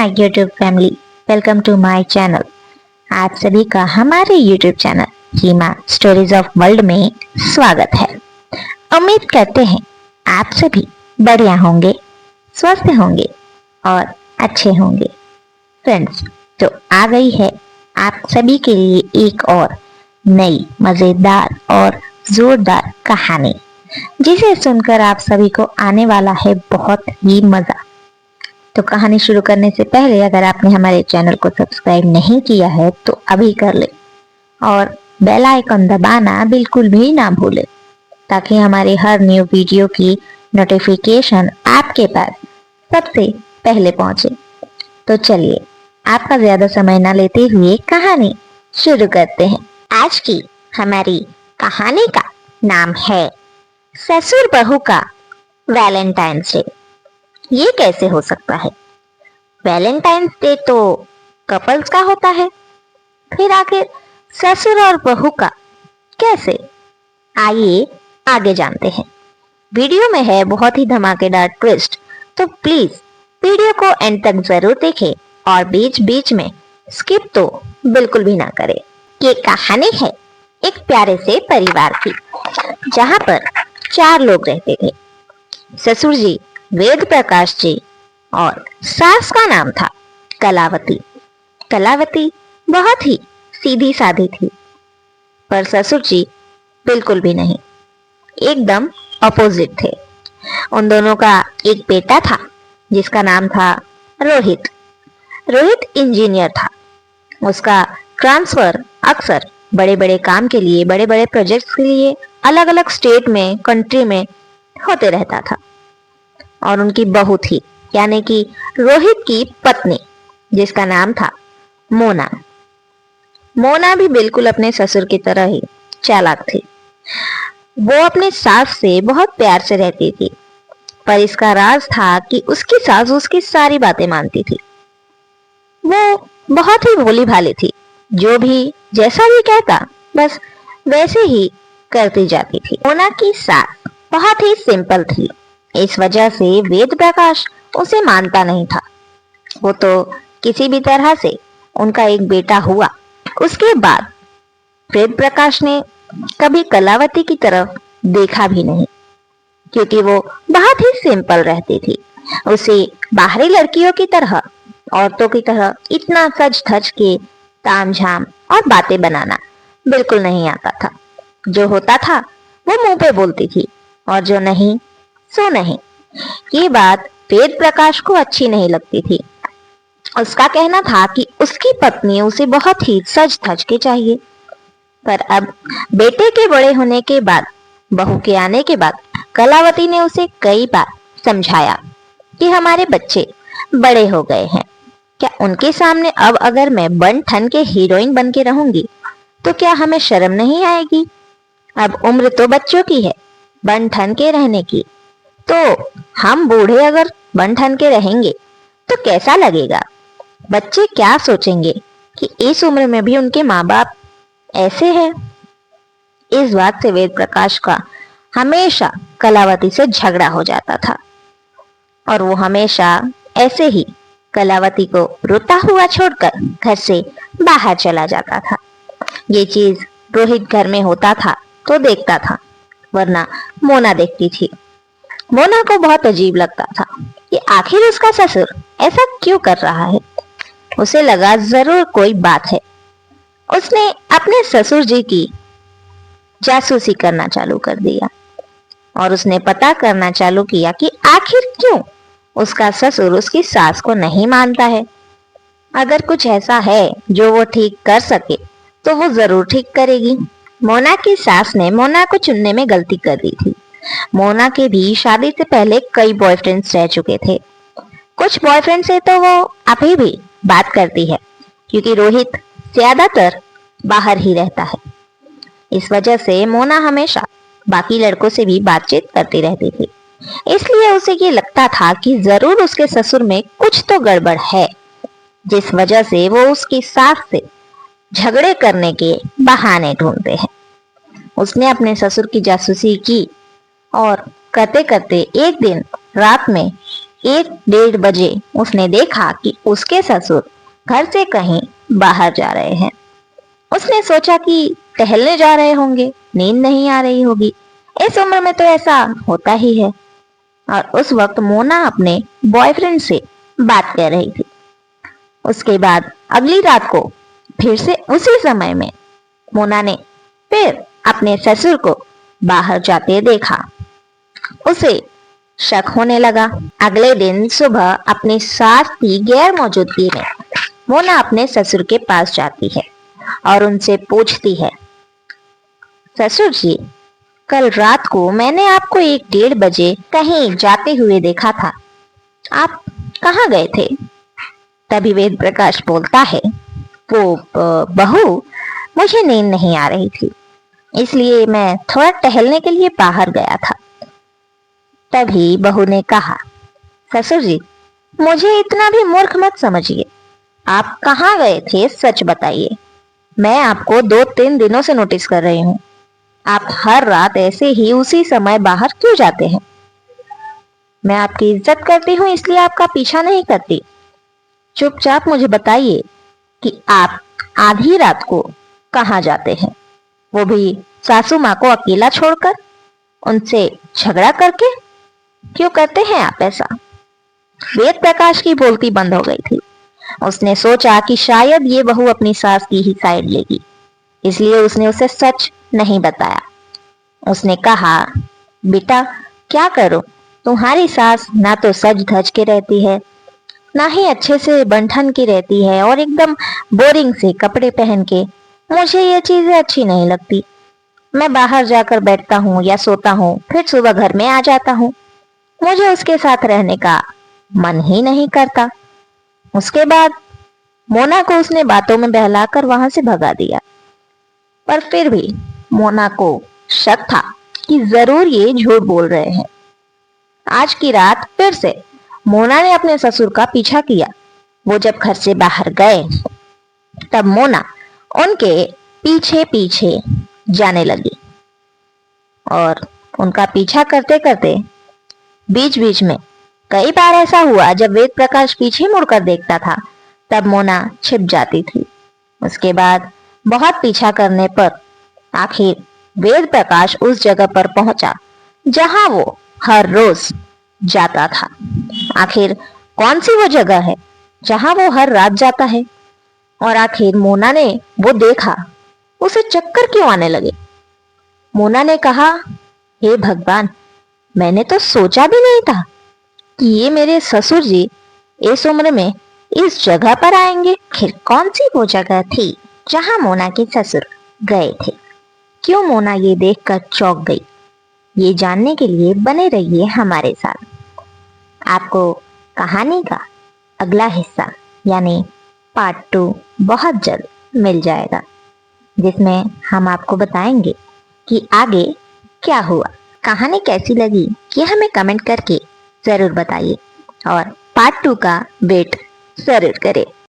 My YouTube family, welcome to my channel. आप सभी का हमारे YouTube channel Hima stories of world में स्वागत है। उम्मीद करते हैं आप सभी बढ़िया होंगे, स्वस्थ होंगे और अच्छे होंगे। फ्रेंड्स, तो आ गई है आप सभी के लिए एक और नई मजेदार और जोरदार कहानी, जिसे सुनकर आप सभी को आने वाला है बहुत ही मजा। तो कहानी शुरू करने से पहले अगर आपने हमारे चैनल को सब्सक्राइब नहीं किया है तो अभी कर ले और बेल आइकन दबाना बिल्कुल भी ना भूले, ताकि हमारे हर न्यू वीडियो की नोटिफिकेशन आपके पास सबसे पहले पहुंचे। तो चलिए आपका ज्यादा समय ना लेते हुए कहानी शुरू करते हैं। आज की हमारी कहानी का नाम है ससुर बहू का वैलेंटाइंस डे। ये कैसे हो सकता है? वैलेंटाइंस डे तो कपल्स का होता है, फिर आखिर ससुर और बहू का कैसे? आइए आगे जानते हैं। वीडियो में है बहुत ही धमाकेदार ट्विस्ट, तो प्लीज वीडियो को एंड तक जरूर देखें और बीच बीच में स्किप तो बिल्कुल भी ना करें। ये कहानी है एक प्यारे से परिवार की, जहां पर 4 लोग रहते थे। ससुर जी वेद प्रकाश जी और सास का नाम था कलावती। कलावती बहुत ही सीधी सादी थी, पर ससुर जी बिल्कुल भी नहीं, एकदम अपोजिट थे। उन दोनों का एक बेटा था जिसका नाम था रोहित। रोहित इंजीनियर था। उसका ट्रांसफर अक्सर बड़े बड़े काम के लिए, बड़े बड़े प्रोजेक्ट्स के लिए अलग अलग स्टेट में, कंट्री में होते रहता था। और उनकी बहू थी, यानी कि रोहित की पत्नी, जिसका नाम था मोना। मोना भी बिल्कुल अपने ससुर की तरह ही चालाक थी। वो अपने सास से बहुत प्यार से रहती थी, पर इसका राज था कि उसकी सास उसकी सारी बातें मानती थी। वो बहुत ही भोली भाली थी, जो भी जैसा भी कहता बस वैसे ही करती जाती थी। मोना की सास बहुत ही सिंपल थी, इस वजह से वेद प्रकाश उसे मानता नहीं था। वो तो किसी भी तरह से उनका एक बेटा हुआ। उसके बाद वेद प्रकाश ने कभी कलावती की तरफ देखा भी नहीं, क्योंकि वो बहुत ही सिंपल रहती थी। उसे बाहरी लड़कियों की तरह, औरतों की तरह इतना सज धज के तामझाम और बातें बनाना बिल्कुल नहीं आता था। जो होता था वो मुंह पे बोलती थी, और जो नहीं सो नहीं। ये बात वेद प्रकाश को अच्छी नहीं लगती थी। उसका कहना था कि उसकी पत्नी उसे बहुत ही सज धज के चाहिए। पर अब बेटे के बड़े होने के बाद, बहू के आने के बाद, कलावती ने उसे कई बार समझाया कि हमारे बच्चे बड़े हो गए हैं, क्या उनके सामने अब अगर मैं बन ठन के हीरोइन बन के रहूंगी तो क्या हमें शर्म नहीं आएगी? अब उम्र तो बच्चों की है बन ठन के रहने की, तो हम बूढ़े अगर बन ठन के रहेंगे तो कैसा लगेगा? बच्चे क्या सोचेंगे कि इस उम्र में भी उनके माँ बाप ऐसे हैं? इस बात से वेद प्रकाश का हमेशा कलावती से झगड़ा हो जाता था, और वो हमेशा ऐसे ही कलावती को रोता हुआ छोड़कर घर से बाहर चला जाता था। ये चीज रोहित घर में होता था तो देखता था, वरना मोना देखती थी। मोना को बहुत अजीब लगता था कि आखिर उसका ससुर ऐसा क्यों कर रहा है। उसे लगा जरूर कोई बात है। उसने अपने ससुर जी की जासूसी करना चालू कर दिया, और उसने पता करना चालू किया कि आखिर क्यों उसका ससुर उसकी सास को नहीं मानता है। अगर कुछ ऐसा है जो वो ठीक कर सके तो वो जरूर ठीक करेगी। मोना की सास ने मोना को चुनने में गलती कर दी थी। मोना के भी शादी से पहले कई बॉयफ्रेंड्स रह चुके थे। कुछ बॉयफ्रेंड से तो वो अभी भी बात करती है, क्योंकि रोहित ज्यादातर बाहर ही रहता है। इस वजह से मोना हमेशा बाकी लड़कों से भी बातचीत करती रहती थी। इसलिए उसे ये लगता था कि जरूर उसके ससुर में कुछ तो गड़बड़ है, जिस वजह से वो उसकी सास से झगड़े करने के बहाने ढूंढते हैं। उसने अपने ससुर की जासूसी की, और करते करते एक दिन रात में 1-1:30 बजे उसने देखा कि उसके ससुर घर से कहीं बाहर जा रहे हैं। उसने सोचा कि टहलने जा रहे होंगे, नींद नहीं आ रही होगी। इस उम्र में तो ऐसा होता ही है। और उस वक्त मोना अपने बॉयफ्रेंड से बात कर रही थी। उसके बाद अगली रात को फिर से उसी समय में मोना ने फिर अपने ससुर को बाहर जाते देखा। उसे शक होने लगा। अगले दिन सुबह अपनी सास की गैर मौजूदगी में मोना अपने ससुर के पास जाती है और उनसे पूछती है, ससुर जी, कल रात को मैंने आपको 1-1:30 बजे कहीं जाते हुए देखा था, आप कहाँ गए थे? तभी वेद प्रकाश बोलता है, वो बहू, मुझे नींद नहीं आ रही थी, इसलिए मैं थोड़ा टहलने के लिए बाहर गया था। तभी बहू ने कहा, ससुर जी, मुझे इतना भी मूर्ख मत समझिए। आप कहाँ गए थे, सच बताइए। मैं आपको 2-3 दिनों से नोटिस कर रही हूँ। आप हर रात ऐसे ही उसी समय बाहर क्यों जाते हैं? मैं आपकी इज्जत करती हूँ इसलिए आपका पीछा नहीं करती। चुपचाप मुझे बताइए कि आप आधी रात को कहाँ जाते हैं, वो भी सासू माँ को अकेला छोड़कर, उनसे झगड़ा करके। क्यों करते हैं आप ऐसा? वेद प्रकाश की बोलती बंद हो गई थी। उसने सोचा कि शायद ये बहू अपनी सास की ही साइड लेगी, इसलिए उसने उसे सच नहीं बताया। उसने कहा, बेटा, क्या करो, तुम्हारी सास ना तो सज धज के रहती है, ना ही अच्छे से बन-ठन के रहती है, और एकदम बोरिंग से कपड़े पहन के। मुझे ये चीजें अच्छी नहीं लगती। मैं बाहर जाकर बैठता हूँ या सोता हूँ, फिर सुबह घर में आ जाता हूँ। मुझे उसके साथ रहने का मन ही नहीं करता। उसके बाद मोना को उसने बातों में बहलाकर वहां से भगा दिया। पर फिर भी मोना को शक था कि जरूर ये झूठ बोल रहे हैं। आज की रात फिर से मोना ने अपने ससुर का पीछा किया। वो जब घर से बाहर गए तब मोना उनके पीछे पीछे जाने लगी और उनका पीछा करते करते बीच बीच में कई बार ऐसा हुआ जब वेद प्रकाश पीछे मुड़कर देखता था तब मोना छिप जाती थी। उसके बाद बहुत पीछा करने पर आखिर वेद प्रकाश उस जगह पर पहुंचा जहां वो हर रोज जाता था। आखिर कौन सी वो जगह है जहां वो हर रात जाता है? और आखिर मोना ने वो देखा, उसे चक्कर क्यों आने लगे? मोना ने कहा, हे भगवान, मैंने तो सोचा भी नहीं था कि ये मेरे ससुर जी इस उम्र में इस जगह पर आएंगे। फिर कौन सी वो जगह थी जहां मोना के ससुर गए थे? क्यों मोना ये देखकर चौंक गई? ये जानने के लिए बने रहिए हमारे साथ। आपको कहानी का अगला हिस्सा यानी पार्ट 2 बहुत जल्द मिल जाएगा, जिसमें हम आपको बताएंगे कि आगे क्या हुआ। कहानी कैसी लगी ये हमें कमेंट करके जरूर बताइए और पार्ट 2 का वेट जरूर करें।